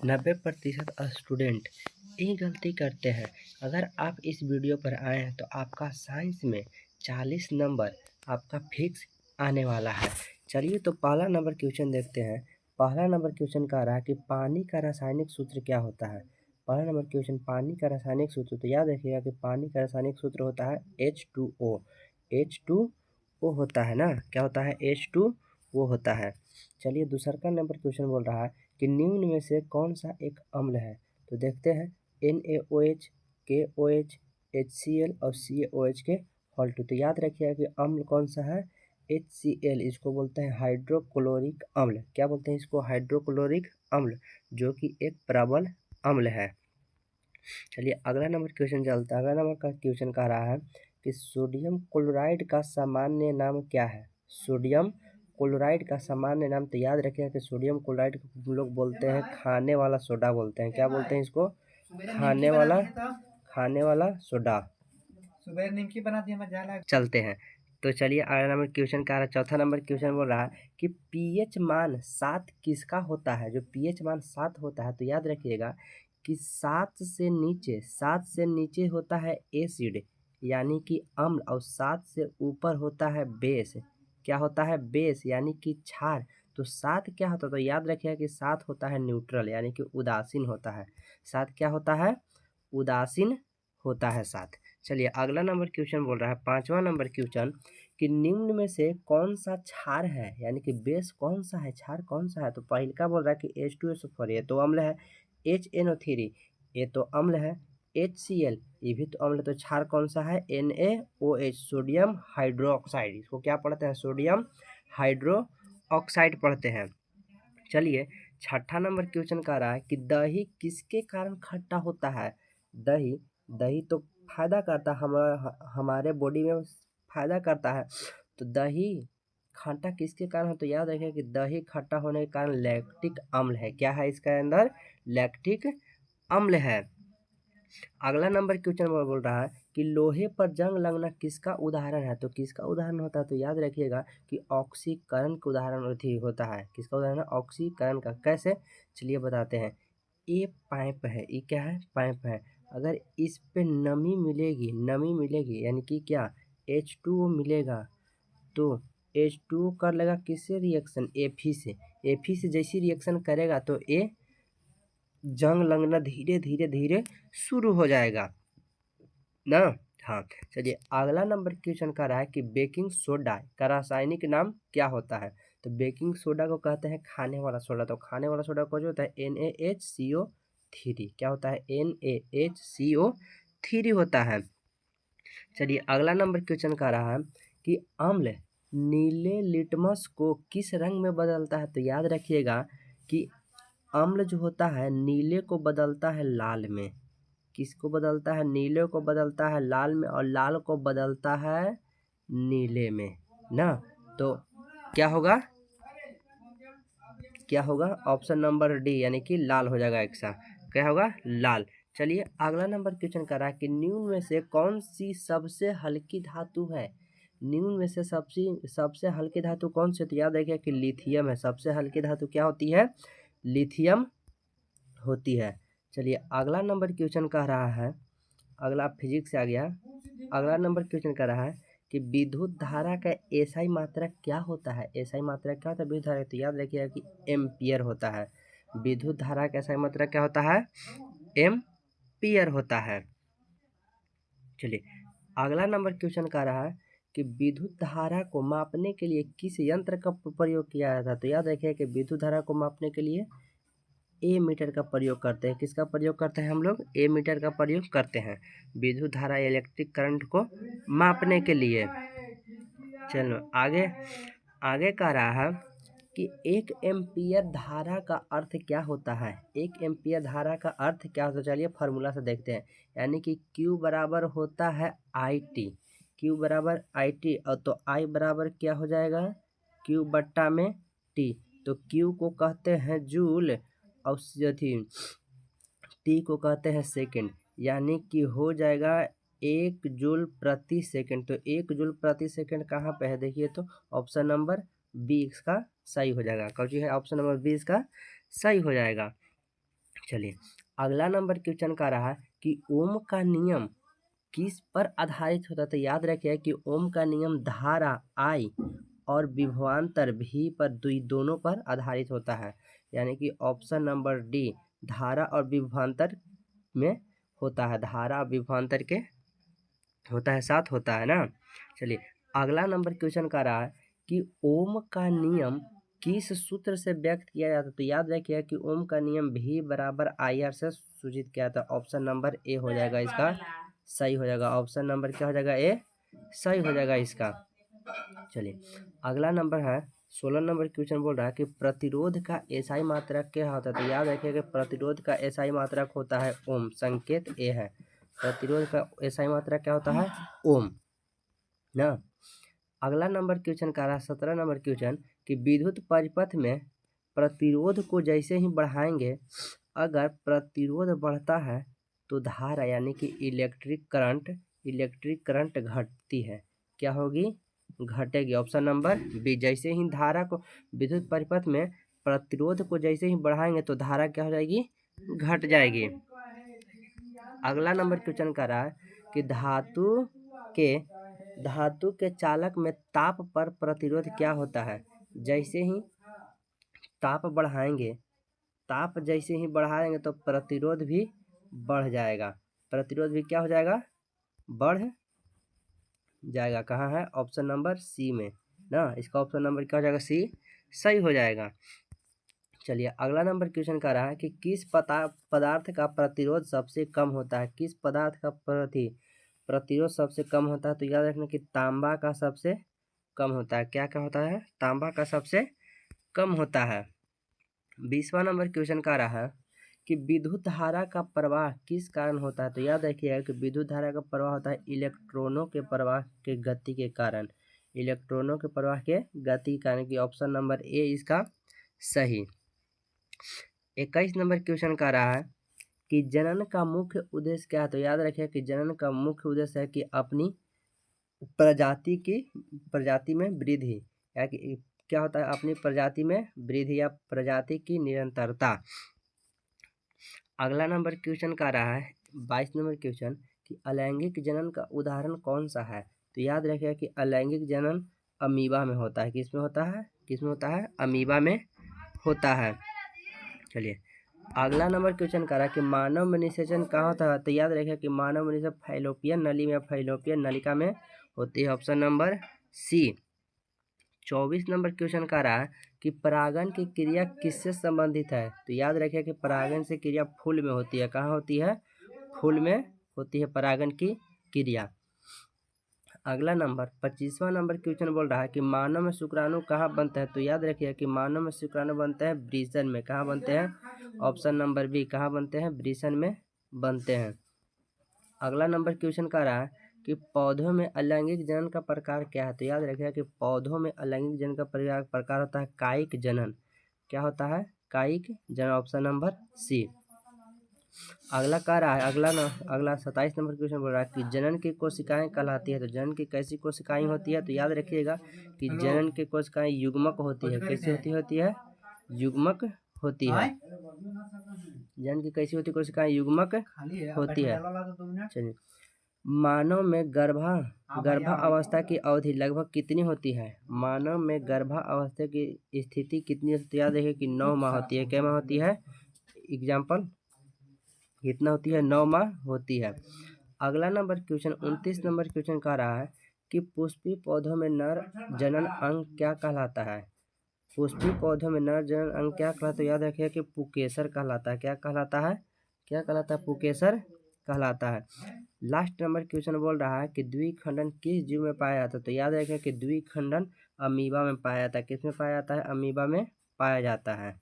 90% student यही गलती करते हैं। अगर आप इस वीडियो पर आए हैं तो आपका साइंस में 40 नंबर आपका फिक्स आने वाला है। चलिए तो पहला नंबर क्वेश्चन देखते हैं। पहला नंबर क्वेश्चन कह रहा है कि पानी का रासायनिक सूत्र क्या होता है। पहला नंबर क्वेश्चन पानी का रासायनिक सूत्र, तो याद रखिएगा कि पानी का रासायनिक सूत्र होता है H2O। H2O होता है ना, क्या होता है H2O होता है। चलिए दूसरा का नंबर क्वेश्चन बोल रहा है कि निम्न में से कौन सा एक अम्ल है। तो देखते हैं NaOH, KOH, HCl और CaOH के होल टू। तो याद रखिएगा कि अम्ल कौन सा है HCl, इसको बोलते हैं हाइड्रोक्लोरिक अम्ल। क्या बोलते हैं इसको? हाइड्रोक्लोरिक अम्ल, जो कि एक प्रबल अम्ल है। चलिए अगला नंबर क्वेश्चन चलता है। अगला नंबर का क्वेश्चन कह रहा है कि सोडियम क्लोराइड का सामान्य नाम क्या है। सोडियम क्लोराइड का सामान्य नाम, तो याद रखिएगा कि सोडियम क्लोराइड को लोग बोलते हैं खाने वाला सोडा बोलते हैं। क्या बोलते हैं इसको? खाने वाला सोडा। सुबह निमकी बना दिया मजा। चलते हैं तो चलिए अगला नंबर क्वेश्चन का रहा, चौथा नंबर क्वेश्चन बोल रहा है कि पीएच मान 7 किसका होता है। जो पीएच मान 7 होता है, तो याद रखिएगा कि 7 से नीचे होता है एसिड यानी कि अम्ल, और 7 से ऊपर होता है बेस। क्या होता है? बेस यानी कि क्षार। तो 7 क्या होता है? तो याद रखिएगा कि 7 होता है न्यूट्रल यानी कि उदासीन होता है। 7 क्या होता है? उदासीन होता है 7। चलिए अगला नंबर क्वेश्चन बोल रहा है, पांचवा नंबर क्वेश्चन, कि निम्न में से कौन सा क्षार है, यानी कि बेस कौन सा है, क्षार कौन सा है। तो पहला बोल रहा है कि H2SO4, ये तो अम्ल है। HNO3, ये तो अम्ल है। HCl, ये भी तो अम्ल है। तो क्षार कौन सा है? NaOH, sodium hydroxide. इसको क्या पढ़ते हैं? सोडियम हाइड्रोक्साइड पढ़ते हैं। चलिए छठा नंबर क्वेश्चन कह रहा है कि दही किसके कारण खट्टा होता है। दही दही तो फायदा करता है, हमारे बॉडी में फायदा करता है। तो दही खट्टा किसके कारण है? तो याद रखिए कि दही खट्टा होने के कारण लैक्टिक अम्ल है। क्या है इसके अंदर? लैक्टिक अम्ल है। अगला नंबर क्वेश्चन बोल रहा है कि लोहे पर जंग लगना किसका उदाहरण है। तो किसका उदाहरण होता है? तो याद रखिएगा कि ऑक्सीकरण का उदाहरण होता है। किसका उदाहरण है? ऑक्सीकरण का। कैसे? चलिए बताते हैं। ये पाइप है, ये क्या है? पाइप है। अगर इस पे नमी मिलेगी यानी कि क्या H2O मिलेगा, तो H2O कर लेगा किससे रिएक्शन? Fe से जैसी रिएक्शन करेगा तो ये जंग लगना धीरे धीरे शुरू हो जाएगा ना। हाँ चलिए अगला नंबर क्वेश्चन कर रहा है कि बेकिंग सोडा का रासायनिक नाम क्या होता है। तो बेकिंग सोडा को कहते हैं खाने वाला सोडा। तो खाने वाला सोडा को जो होता है NaHCO3। क्या होता है? NaHCO3 होता है। चलिए अगला नंबर क्वेश्चन कर रहा है कि अम्ल नीले लिटमस को किस रंग में बदलता है। तो याद रखिएगा कि अम्ल जो होता है नीले को बदलता है लाल में। किसको बदलता है? नीले को बदलता है लाल में, और लाल को बदलता है नीले में ना। तो क्या होगा? ऑप्शन नंबर डी यानी कि लाल हो जाएगा। एक साथ क्या होगा? लाल। चलिए अगला नंबर क्वेश्चन कर रहा है कि निम्न में से कौन सी सबसे हल्की धातु है। निम्न में से सबसे हल्की धातु कौन सी? तो याद रखिए कि लिथियम है। सबसे हल्की धातु क्या होती है? लिथियम होती है। चलिए अगला नंबर क्वेश्चन कह रहा है, अगला फिजिक्स से आ गया। अगला नंबर क्वेश्चन कह रहा है कि विद्युत धारा का एसआई मात्रा क्या होता है। एसआई मात्रा क्या होता है विद्युत धारा? तो याद रखिएगा कि एम्पियर होता है। विद्युत धारा का एसआई मात्रा क्या होता है? एम्पियर होता है। चलिए अगला नंबर क्वेश्चन कह रहा है कि विद्युत धारा को मापने के लिए किस यंत्र का प्रयोग किया जाता है। तो याद रखिए कि विद्युत धारा को मापने के लिए ए मीटर का प्रयोग करते हैं। किसका प्रयोग करते हैं हम लोग? ए मीटर का प्रयोग करते हैं विद्युत धारा इलेक्ट्रिक करंट को मापने के लिए। चलो आगे कह रहा है कि 1 एम्पियर धारा का अर्थ क्या होता है। 1 एम्पियर धारा का अर्थ क्या होता है? चलिए फार्मूला से देखते हैं। यानी कि Q बराबर होता है IT। Q बराबर IT, और तो I बराबर क्या हो जाएगा? Q बट्टा में T। तो Q को कहते हैं जूल और T को कहते हैं सेकंड, यानी कि हो जाएगा 1 जूल प्रति सेकंड। तो 1 जूल प्रति सेकंड कहाँ पे है? देखिए तो ऑप्शन नंबर बी इसका सही हो जाएगा। कौन सी है? ऑप्शन नंबर बी इसका सही हो जाएगा। चलिए अगला नंबर क्वेश्चन का रहा कि ओम का नियम किस पर आधारित होता है। तो याद रखिए कि ओम का नियम धारा I और विभवांतर V पर दोनों पर आधारित होता है, यानी कि ऑप्शन नंबर डी धारा और विभवांतर में होता है, धारा और विभवांतर के होता है, साथ होता है ना। चलिए अगला नंबर क्वेश्चन का रहा है कि ओम का नियम किस सूत्र से व्यक्त किया जाता है। तो याद रखिए कि ओम का नियम V बराबर IR से सूचित किया था। ऑप्शन नंबर ए हो जाएगा इसका सही हो जाएगा। ऑप्शन नंबर क्या हो जाएगा, ए सही हो जाएगा इसका। चलिए अगला नंबर है 16 नंबर क्वेश्चन बोल रहा है कि प्रतिरोध का एसआई मात्रक क्या होता है। तो याद रखिए कि प्रतिरोध का एसआई मात्रक होता है ओम, संकेत ए है। प्रतिरोध का एसआई मात्रक क्या होता है, ओम ना। अगला नंबर क्वेश्चन का रहा 17 नंबर क्वेश्चन कि विद्युत परिपथ में प्रतिरोध को जैसे ही बढ़ाएंगे, अगर प्रतिरोध बढ़ता है तो धारा यानी कि इलेक्ट्रिक करंट घटती है, क्या होगी, घटेगी। Option number B. जैसे ही धारा को विद्युत परिपथ में प्रतिरोध को जैसे ही बढ़ाएंगे तो धारा क्या हो जाएगी, घट जाएगी। अगला नंबर क्वेश्चन का रहा है कि धातु के चालक में ताप पर प्रतिरोध क्या होता है। जैसे ही ताप जैसे ही बढ़ाएंगे तो प्रतिरोध भी बढ़ जाएगा, प्रतिरोध भी क्या हो जाएगा, बढ़ जाएगा। कहाँ है, ऑप्शन नंबर सी में ना। इसका ऑप्शन नंबर क्या हो जाएगा, सी सही हो जाएगा। चलिए अगला नंबर क्वेश्चन का रहा है कि किस पदार्थ का प्रतिरोध सबसे कम होता है। किस पदार्थ का प्रतिरोध सबसे कम होता है। तो याद रखना कि तांबा का सबसे कम होता है। क्या क्या होता है, तांबा का सबसे कम होता है। 20वां नंबर क्वेश्चन का रहा है कि विद्युत धारा का प्रवाह किस कारण होता है। तो याद रखिएगा कि विद्युत धारा का प्रवाह होता है इलेक्ट्रॉनों के प्रवाह के गति के कारण, इलेक्ट्रॉनों के प्रवाह के गति के कारण, की ऑप्शन नंबर ए इसका सही। 21 नंबर क्वेश्चन का रहा है कि जनन का मुख्य उद्देश्य क्या है। तो याद रखिए कि जनन का मुख्य उद्देश्य है कि अपनी प्रजाति में वृद्धि, या कि क्या होता है, अपनी प्रजाति में वृद्धि या प्रजाति की निरंतरता। अगला नंबर क्वेश्चन का रहा है 22 नंबर क्वेश्चन कि अलैंगिक जनन का उदाहरण कौन सा है। तो याद रखिए कि अलैंगिक जनन अमीबा में होता है। किसमें होता है, अमीबा में होता है। चलिए अगला नंबर क्वेश्चन का रहा है कि मानव में निषेचन कहाँ होता है। तो याद रखिए कि मानव में निषेचन फैलोपियन नली में, फैलोपियन नलिका में होती है। Option number C. 24 number question का रहा है कि परागण की क्रिया किससे संबंधित है। तो याद रखिए कि परागण से क्रिया फूल में होती है। कहाँ होती है, फूल में होती है परागण की क्रिया। अगला नंबर 25वां नंबर क्वेश्चन बोल रहा है कि मानव में शुक्राणु कहाँ बनता है। तो याद रखिए कि मानव में शुक्राणु बनते हैं वृषण में। कहाँ बनते हैं, ऑप्शन नंबर बी, कहाँ बनते हैं, वृषण में बनते हैं। अगला नंबर क्वेश्चन का रहा है कि पौधों में अलैंगिक जनन का प्रकार क्या है। तो याद रखिए कि पौधों में अलैंगिक जनन का प्रकार होता है कायिक जनन। क्या होता है, कायिक जनन। Option number C. अगला कह रहा है अगला 27 नंबर क्वेश्चन बोल रहा है कि जनन की कोशिकाएं कहलाती है। तो जनन की कैसी कोशिकाएं होती है। तो याद रखिएगा कि जनन की कोशिकाएं युग्मक होती है। कैसी होती है, युग्मक होती है। जनन की कैसी होती है, कोशिकाएं युग्मक होती है। चलिए मानव में गर्भावस्था की अवधि लगभग कितनी होती है। मानव में गर्भावस्था की स्थिति कितनी होती है। याद रखिए कि 9 माह होती है। क्या माह होती है, एग्जाम्पल कितना होती है, 9 माह होती है। अगला नंबर क्वेश्चन 29 नंबर क्वेश्चन कह रहा है कि पुष्पीय पौधों में नर जनन अंग क्या कहलाता है। पुष्पीय पौधों में नर जनन अंग क्या कहलाता है। याद रखिए कि पुकेसर कहलाता है। क्या कहलाता है, पुकेसर कहलाता है। लास्ट नंबर क्वेश्चन बोल रहा है कि द्विखंडन किस जीव में पाया जाता है। तो याद रखिए कि द्विखंडन अमीबा में पाया जाता है। किस में पाया जाता है, अमीबा में पाया जाता है।